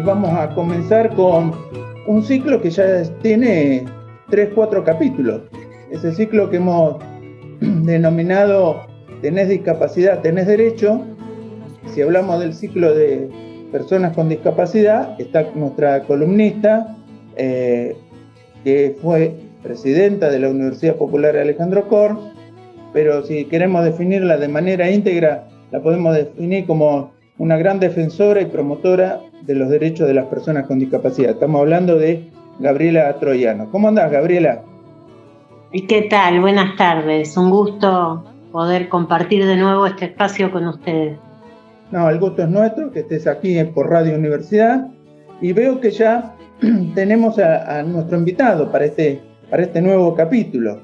Vamos a comenzar con un ciclo que ya tiene 3-4 capítulos. Ese ciclo que hemos denominado Tenés discapacidad, tenés derecho. Si hablamos del ciclo de personas con discapacidad, está nuestra columnista, que fue presidenta de la Universidad Popular Alejandro Korn, pero si queremos definirla de manera íntegra, la podemos definir como una gran defensora y promotora de los derechos de las personas con discapacidad. Estamos hablando de Gabriela Troiano. ¿Cómo andás, Gabriela? ¿Y qué tal? Buenas tardes. Un gusto poder compartir de nuevo este espacio con ustedes. No, el gusto es nuestro, que estés aquí por Radio Universidad. Y veo que ya tenemos a nuestro invitado para este nuevo capítulo.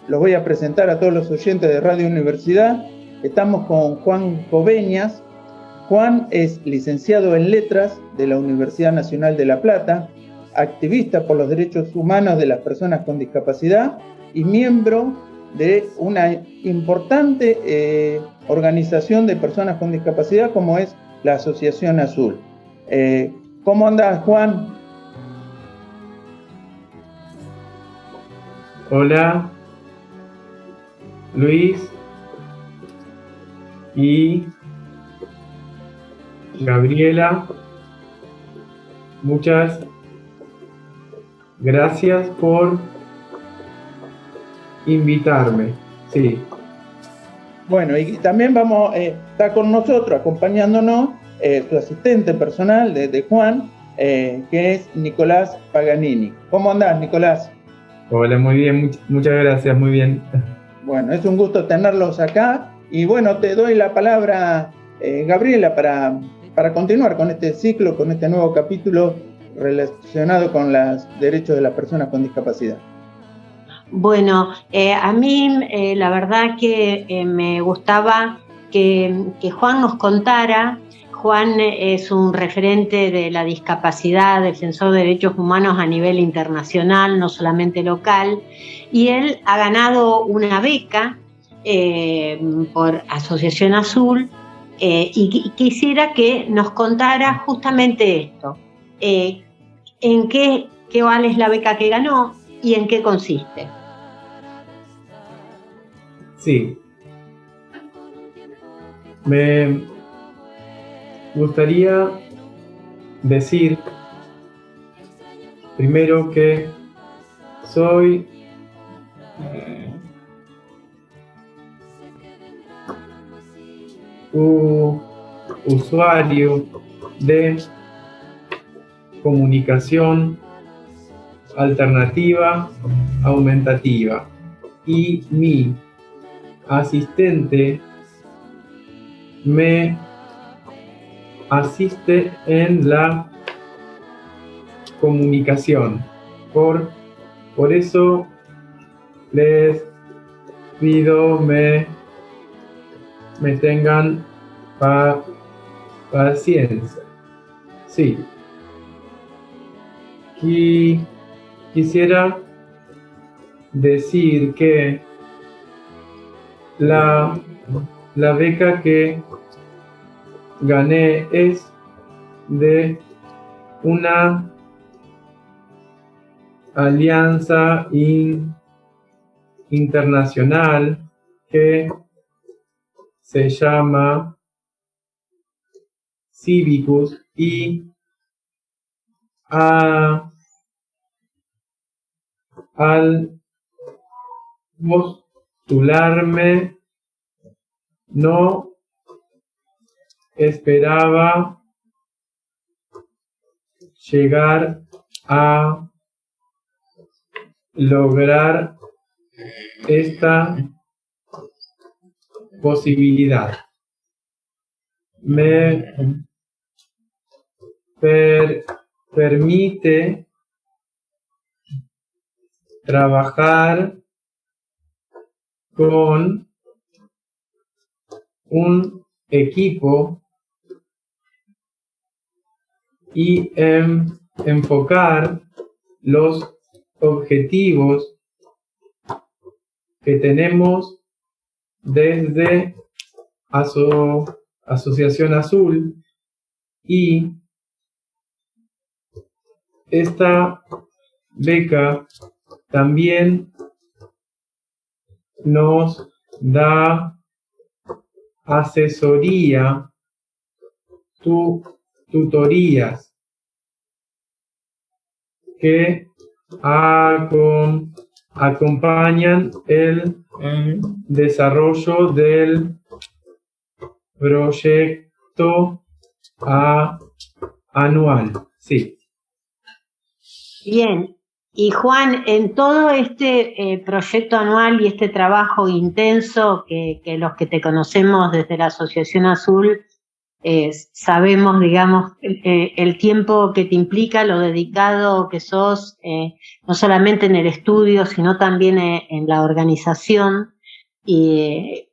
Los voy a presentar a todos los oyentes de Radio Universidad. Estamos con Juan Coveñas. Juan es licenciado en Letras de la Universidad Nacional de La Plata, activista por los derechos humanos de las personas con discapacidad y miembro de una importante organización de personas con discapacidad como es la Asociación Azul. ¿Cómo andás, Juan? Hola, Luis y Gabriela, muchas gracias por invitarme. Sí. Bueno, y también está con nosotros, acompañándonos, su asistente personal de Juan, que es Nicolás Paganini. ¿Cómo andás, Nicolás? Hola, muy bien, muchas gracias, muy bien. Bueno, es un gusto tenerlos acá. Y bueno, te doy la palabra, Gabriela, para continuar con este ciclo, con este nuevo capítulo relacionado con los derechos de las personas con discapacidad. Bueno, a mí la verdad que me gustaba que Juan nos contara. Juan es un referente de la discapacidad, defensor de derechos humanos a nivel internacional, no solamente local, y él ha ganado una beca por Asociación Azul, y quisiera que nos contara justamente esto, en qué vale la beca que ganó y en qué consiste. Sí. Me gustaría decir primero que soy usuario de comunicación alternativa aumentativa y mi asistente me asiste en la comunicación. Por eso les pido me tengan paciencia. Sí. Quisiera decir que la beca que gané es de una alianza internacional que se llama Civicus y al postularme no esperaba llegar a lograr esta posibilidad. Me permite trabajar con un equipo y enfocar los objetivos que tenemos desde Asociación Azul, y esta beca también nos da asesoría, tutorías que acompañan el desarrollo del proyecto anual. Sí. Bien, y Juan, en todo este proyecto anual y este trabajo intenso que los que te conocemos desde la Asociación Azul sabemos, digamos, el tiempo que te implica, lo dedicado que sos, no solamente en el estudio, sino también en la organización. Y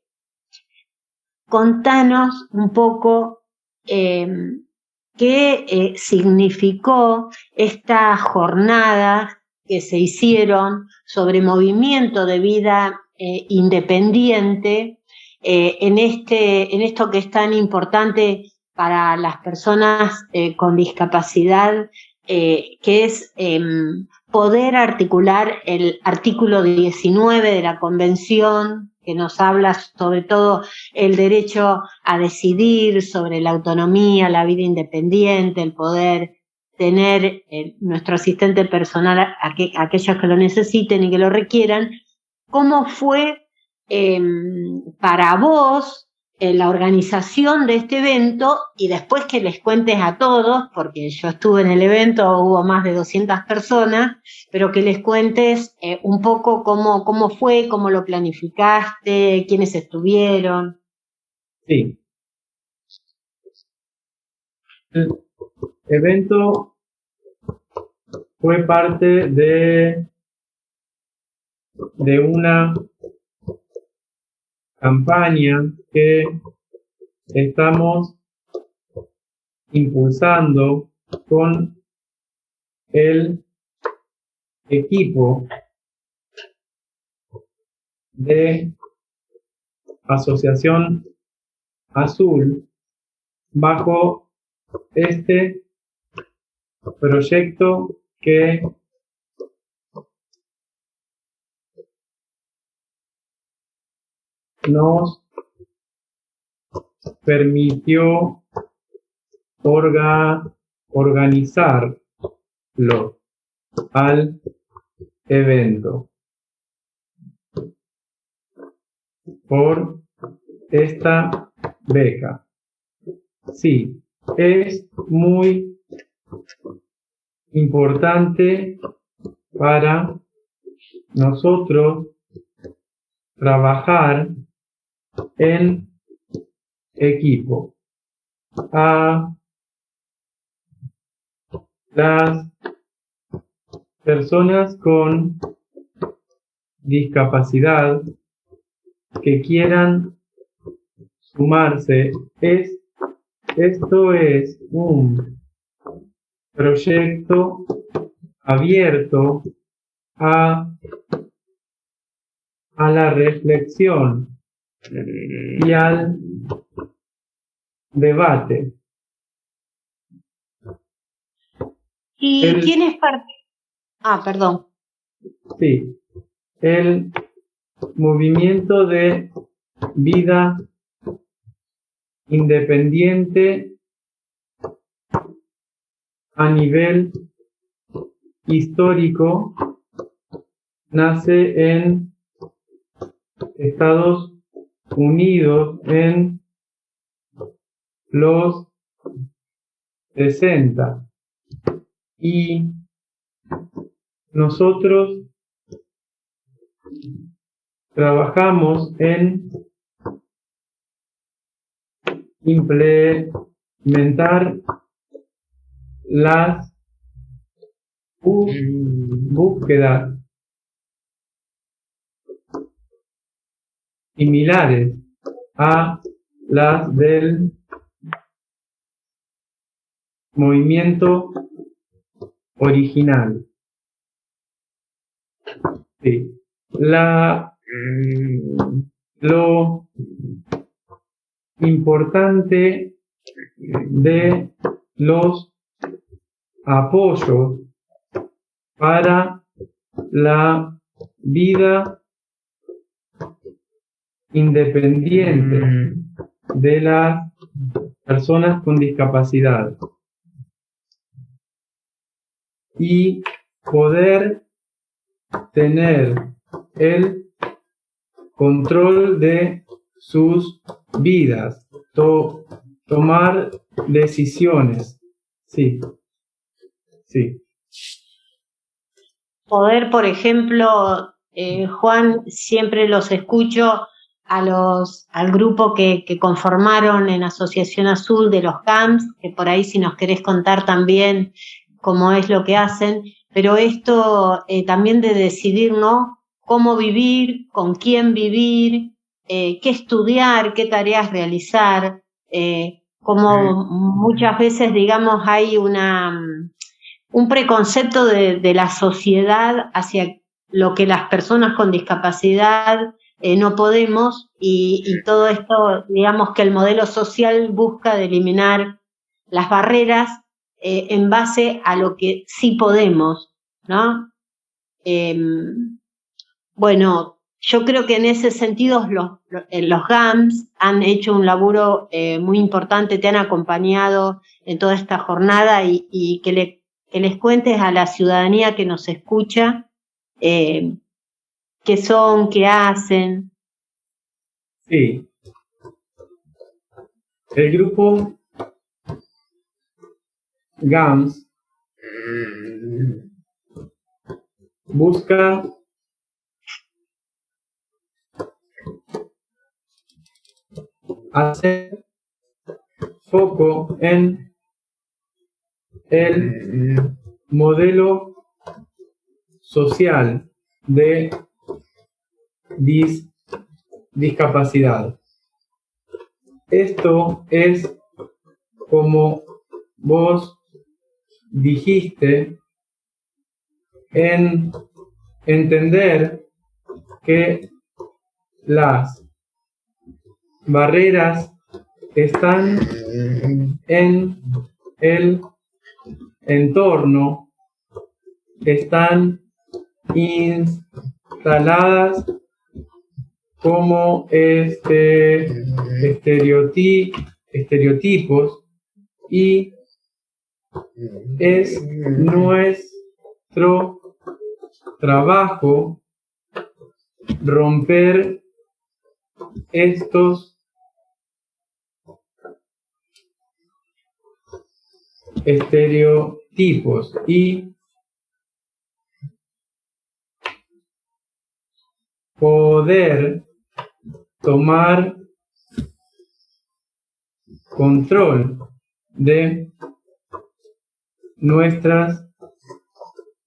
contanos un poco qué significó esta jornada que se hicieron sobre movimiento de vida independiente en esto que es tan importante para las personas con discapacidad, que es poder articular el artículo 19 de la Convención, que nos habla sobre todo el derecho a decidir sobre la autonomía, la vida independiente, el poder tener nuestro asistente personal, aquellos que lo necesiten y que lo requieran. ¿Cómo fue para vos la organización de este evento? Y después que les cuentes a todos, porque yo estuve en el evento, hubo más de 200 personas, pero que les cuentes un poco cómo fue, cómo lo planificaste, quiénes estuvieron. Sí. El evento fue parte de una campaña que estamos impulsando con el equipo de Asociación Azul bajo este proyecto que nos permitió organizarlo al evento por esta beca. Sí, es muy importante para nosotros trabajar en equipo. A las personas con discapacidad que quieran sumarse, esto es un proyecto abierto a la reflexión y al debate. ¿Y quiénes participaron? Perdón. Sí, el movimiento de vida independiente a nivel histórico nace en Estados Unidos en los 60 y nosotros trabajamos en implementar las búsquedas similares a las del movimiento original. Sí. Lo importante de los apoyos para la vida independiente de las personas con discapacidad y poder tener el control de sus vidas, tomar decisiones. Sí, sí. Poder, por ejemplo, Juan, siempre los escucho al grupo que conformaron en Asociación Azul de los GAMS, que por ahí si nos querés contar también cómo es lo que hacen, pero esto también de decidir, ¿no? Cómo vivir, con quién vivir, qué estudiar, qué tareas realizar, como muchas veces, digamos, hay un preconcepto de la sociedad hacia lo que las personas con discapacidad no podemos y todo esto, digamos que el modelo social busca de eliminar las barreras en base a lo que sí podemos, ¿no? Bueno, yo creo que en ese sentido los GAMS han hecho un laburo muy importante, te han acompañado en toda esta jornada y que les cuentes a la ciudadanía que nos escucha qué son, qué hacen. Sí. El grupo GAMS busca hacer foco en el modelo social de discapacidad. Esto es, como vos dijiste, en entender que las barreras están en el entorno, están instaladas como estereotipos y es nuestro trabajo romper estos estereotipos y poder tomar control de nuestras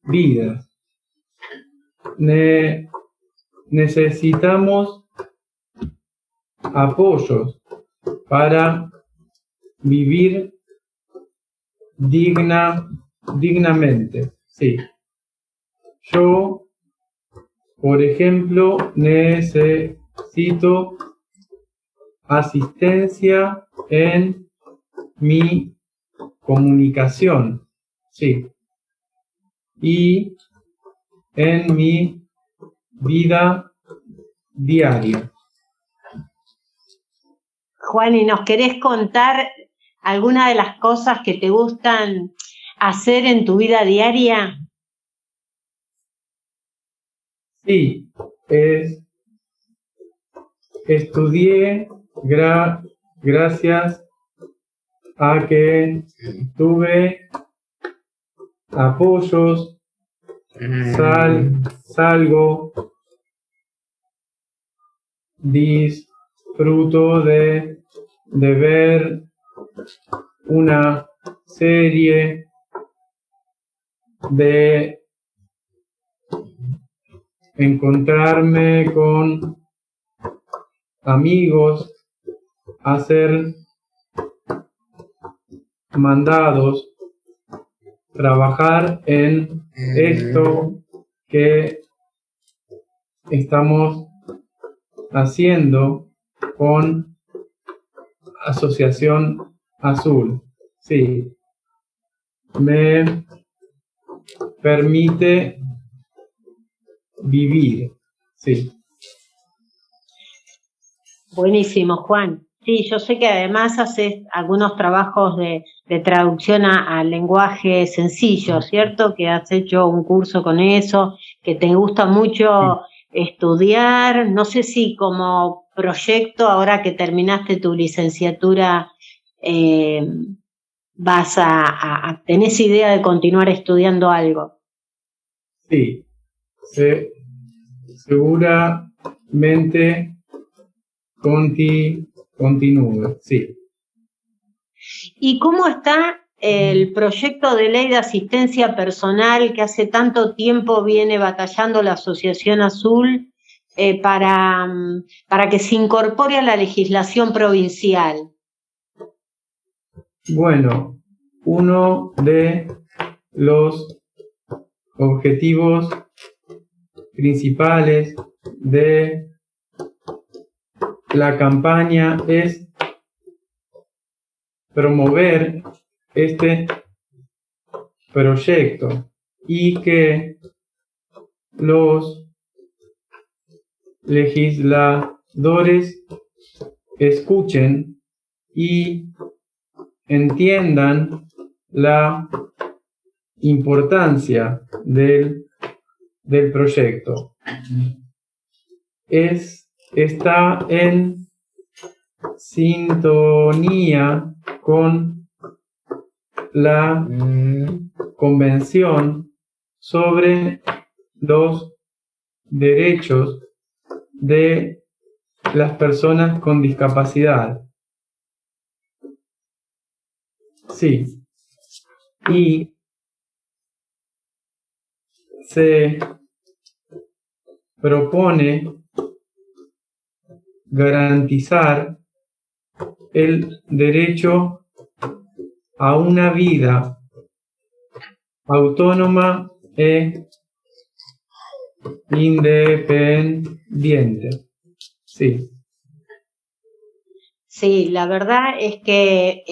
vidas. Necesitamos apoyos para vivir dignamente. Sí. Yo, por ejemplo, necesito asistencia en mi comunicación. Sí. Y en mi vida diaria. Juan, ¿y nos querés contar alguna de las cosas que te gustan hacer en tu vida diaria? Sí, estudié gracias a que tuve apoyos, salgo, disfruto de ver una serie, de encontrarme con amigos, hacer mandados, trabajar en esto que estamos haciendo con Asociación Azul. Sí, me permite vivir. Sí. Buenísimo, Juan. Sí, yo sé que además haces algunos trabajos de traducción a lenguaje sencillo, ¿cierto? Que has hecho un curso con eso, que te gusta mucho estudiar. No sé si como proyecto, ahora que terminaste tu licenciatura, ¿tenés idea de continuar estudiando algo? Sí, seguramente continúe, sí. ¿Y cómo está el proyecto de ley de asistencia personal que hace tanto tiempo viene batallando la Asociación Azul para que se incorpore a la legislación provincial? Bueno, uno de los objetivos principales de la campaña es promover este proyecto y que los legisladores escuchen y entiendan la importancia del proyecto. Está en sintonía con la Convención sobre los Derechos de las Personas con Discapacidad. Sí. Y se propone garantizar el derecho a una vida autónoma e independiente. Sí. Sí, la verdad es que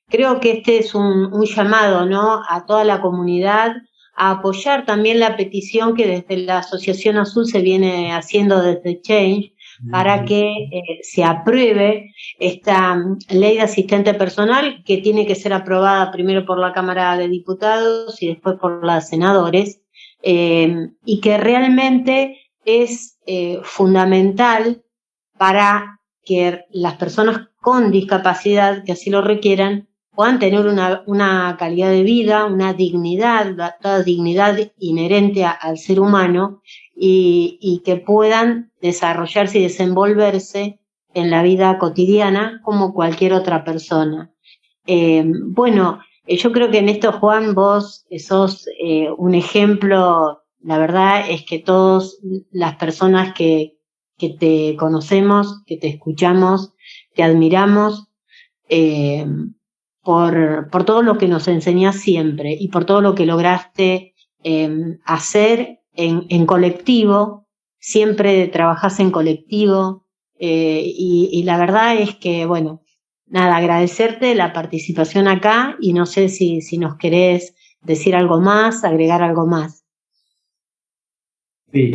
creo que este es un llamado, ¿no?, a toda la comunidad a apoyar también la petición que desde la Asociación Azul se viene haciendo desde Change para que se apruebe esta ley de asistente personal, que tiene que ser aprobada primero por la Cámara de Diputados y después por los senadores, y que realmente es fundamental para que las personas con discapacidad, que así lo requieran, puedan tener una calidad de vida, una dignidad, toda dignidad inherente al ser humano, y que puedan desarrollarse y desenvolverse en la vida cotidiana como cualquier otra persona. Bueno, yo creo que en esto, Juan, vos sos un ejemplo. La verdad es que todas las personas que te conocemos, que te escuchamos, te admiramos, por todo lo que nos enseñás siempre y por todo lo que lograste hacer en colectivo. Siempre trabajás en colectivo, y la verdad es que, bueno, nada, agradecerte la participación acá, y no sé si nos querés decir algo más, agregar algo más. Sí,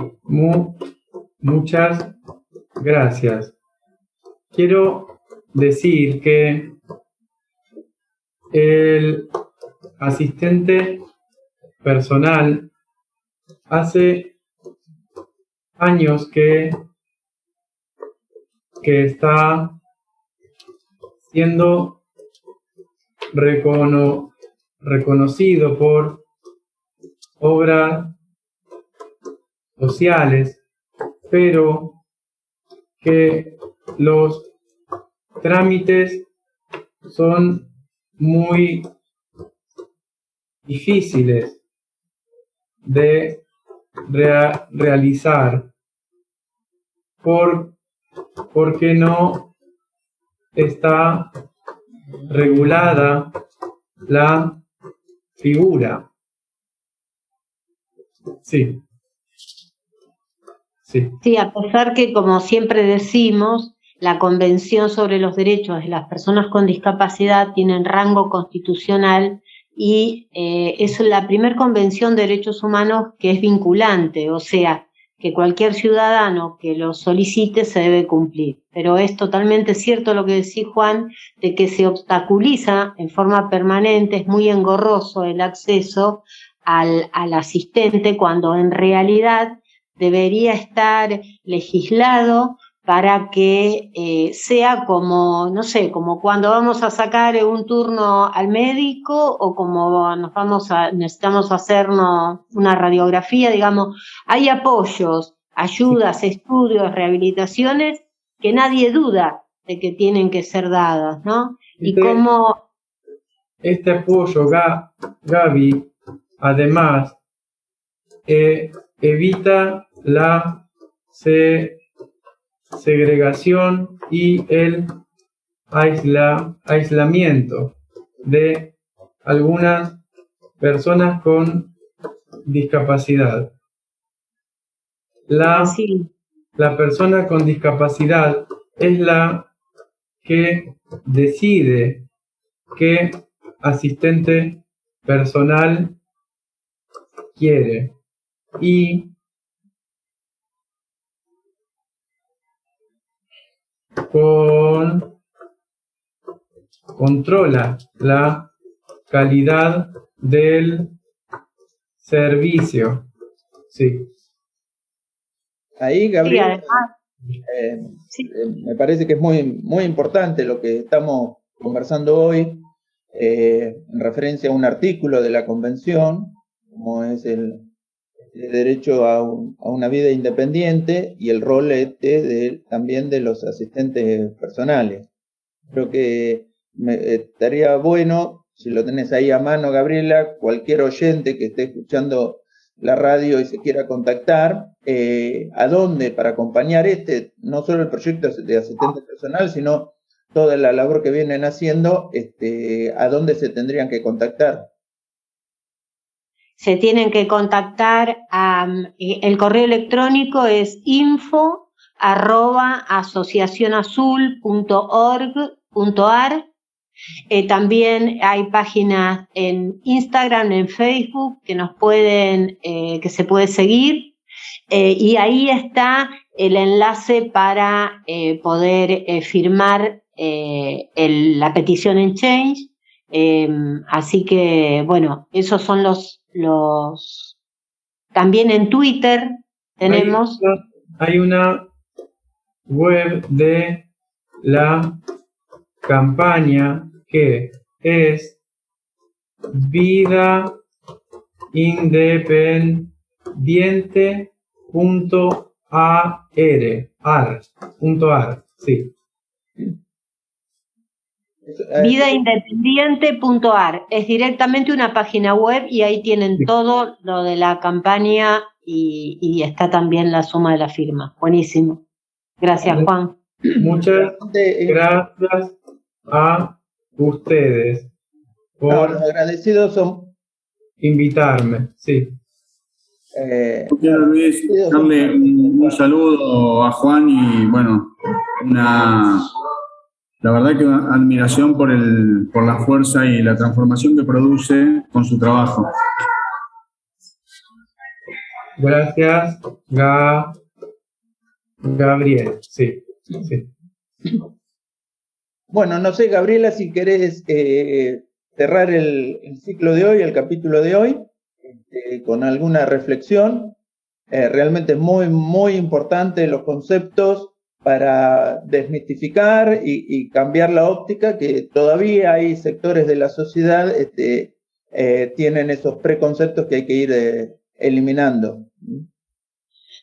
muchas gracias. Quiero decir que el asistente personal hace años que está siendo reconocido por obras sociales, pero que los trámites son muy difíciles de realizar porque no está regulada la figura. Sí. Sí. Sí, a pesar que, como siempre decimos, la Convención sobre los Derechos de las Personas con Discapacidad tiene rango constitucional y es la primera convención de derechos humanos que es vinculante, o sea, que cualquier ciudadano que lo solicite se debe cumplir. Pero es totalmente cierto lo que decís, Juan, de que se obstaculiza en forma permanente, es muy engorroso el acceso al asistente, cuando en realidad debería estar legislado para que sea como, no sé, como cuando vamos a sacar un turno al médico o como necesitamos hacernos una radiografía, digamos, hay apoyos, ayudas, estudios, rehabilitaciones que nadie duda de que tienen que ser dadas, ¿no? Y cómo... Este apoyo, Gaby, además, evita la segregación y el aislamiento de algunas personas con discapacidad. La persona con discapacidad es la que decide qué asistente personal quiere y controla la calidad del servicio. Sí. Ahí, Gabriel, sí, además, me parece que es muy importante lo que estamos conversando hoy, en referencia a un artículo de la Convención, como es el derecho a una vida independiente y el rol también de los asistentes personales. Creo que estaría bueno, si lo tenés ahí a mano, Gabriela, cualquier oyente que esté escuchando la radio y se quiera contactar, ¿a dónde para acompañar no solo el proyecto de asistente personal, sino toda la labor que vienen haciendo, a dónde se tendrían que contactar? Se tienen que contactar el correo electrónico es info@asociacionazul.org.ar. También hay páginas en Instagram, en Facebook que que se puede seguir, y ahí está el enlace para poder firmar la petición en Change. Así que, bueno, esos son los... También en Twitter tenemos... Hay una web de la campaña que es vidaindependiente.ar, sí. Vidaindependiente.ar es directamente una página web y ahí tienen todo lo de la campaña y está también la suma de la firma. Buenísimo. Gracias, Juan. Muchas gracias a ustedes por los agradecidos son invitarme. Sí. Quiero, Luis, darle un saludo a Juan y, bueno, la verdad que una admiración por la fuerza y la transformación que produce con su trabajo. Gracias, Gabriel. Sí. Bueno, no sé, Gabriela, si querés cerrar el ciclo de hoy, el capítulo de hoy, con alguna reflexión. Realmente es muy, muy importante los conceptos para desmitificar y cambiar la óptica, que todavía hay sectores de la sociedad tienen esos preconceptos que hay que ir eliminando.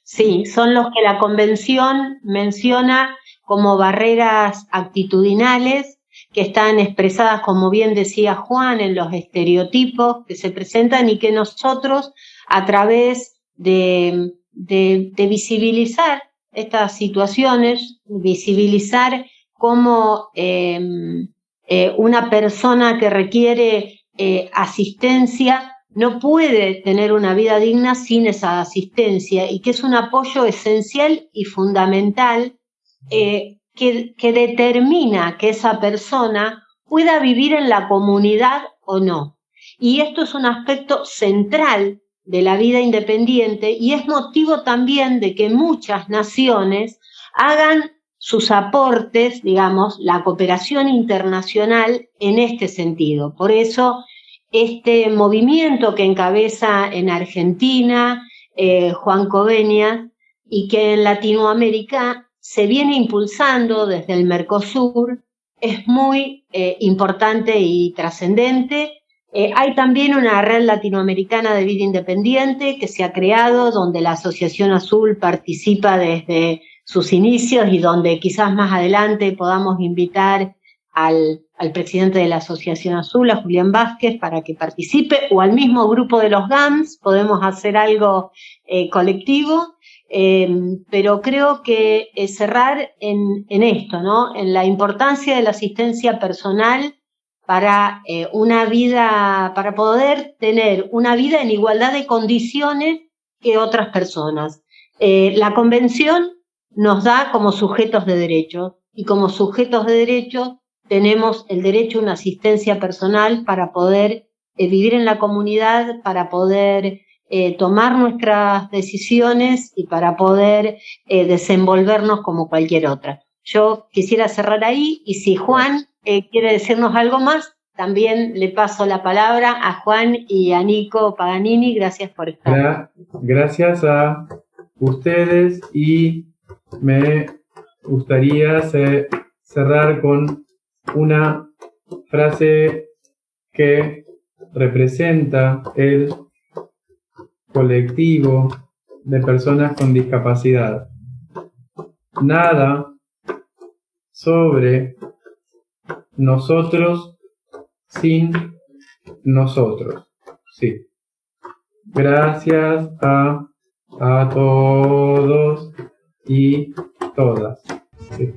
Sí, son los que la Convención menciona como barreras actitudinales que están expresadas, como bien decía Juan, en los estereotipos que se presentan y que nosotros, a través de visibilizar estas situaciones, visibilizar cómo una persona que requiere asistencia no puede tener una vida digna sin esa asistencia, y que es un apoyo esencial y fundamental que determina que esa persona pueda vivir en la comunidad o no. Y esto es un aspecto central de la vida independiente y es motivo también de que muchas naciones hagan sus aportes, digamos, la cooperación internacional en este sentido. Por eso, este movimiento que encabeza en Argentina Juan Coveñas, y que en Latinoamérica se viene impulsando desde el Mercosur, es muy importante y trascendente. Hay también una red latinoamericana de vida independiente que se ha creado, donde la Asociación Azul participa desde sus inicios y donde quizás más adelante podamos invitar al presidente de la Asociación Azul, a Julián Vázquez, para que participe, o al mismo grupo de los GAMS, podemos hacer algo colectivo, pero creo que cerrar en esto, ¿no? En la importancia de la asistencia personal para una vida, para poder tener una vida en igualdad de condiciones que otras personas. La Convención nos da como sujetos de derecho, y como sujetos de derecho tenemos el derecho a una asistencia personal para poder vivir en la comunidad, para poder tomar nuestras decisiones y para poder desenvolvernos como cualquier otra. Yo quisiera cerrar ahí, y si Juan quiere decirnos algo más, también le paso la palabra a Juan y a Nico Paganini. Gracias por estar. Gracias a ustedes, y me gustaría cerrar con una frase que representa el colectivo de personas con discapacidad. Nada sobre nosotros sin nosotros. Sí. Gracias a todos y todas. Sí.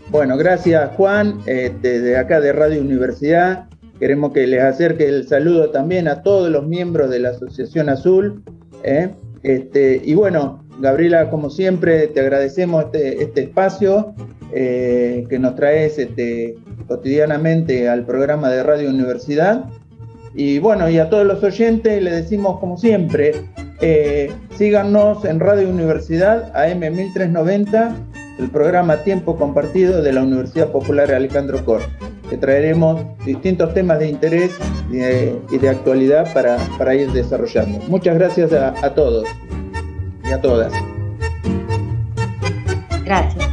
Bueno, gracias Juan, desde acá de Radio Universidad queremos que les acerque el saludo también a todos los miembros de la Asociación Azul, y bueno, Gabriela, como siempre te agradecemos este espacio que nos traes cotidianamente al programa de Radio Universidad, y bueno, y a todos los oyentes les decimos como siempre, síganos en Radio Universidad AM 1390, el programa Tiempo Compartido de la Universidad Popular Alejandro Korn, que traeremos distintos temas de interés y de actualidad para ir desarrollando. Muchas gracias a todos y a todas. Gracias.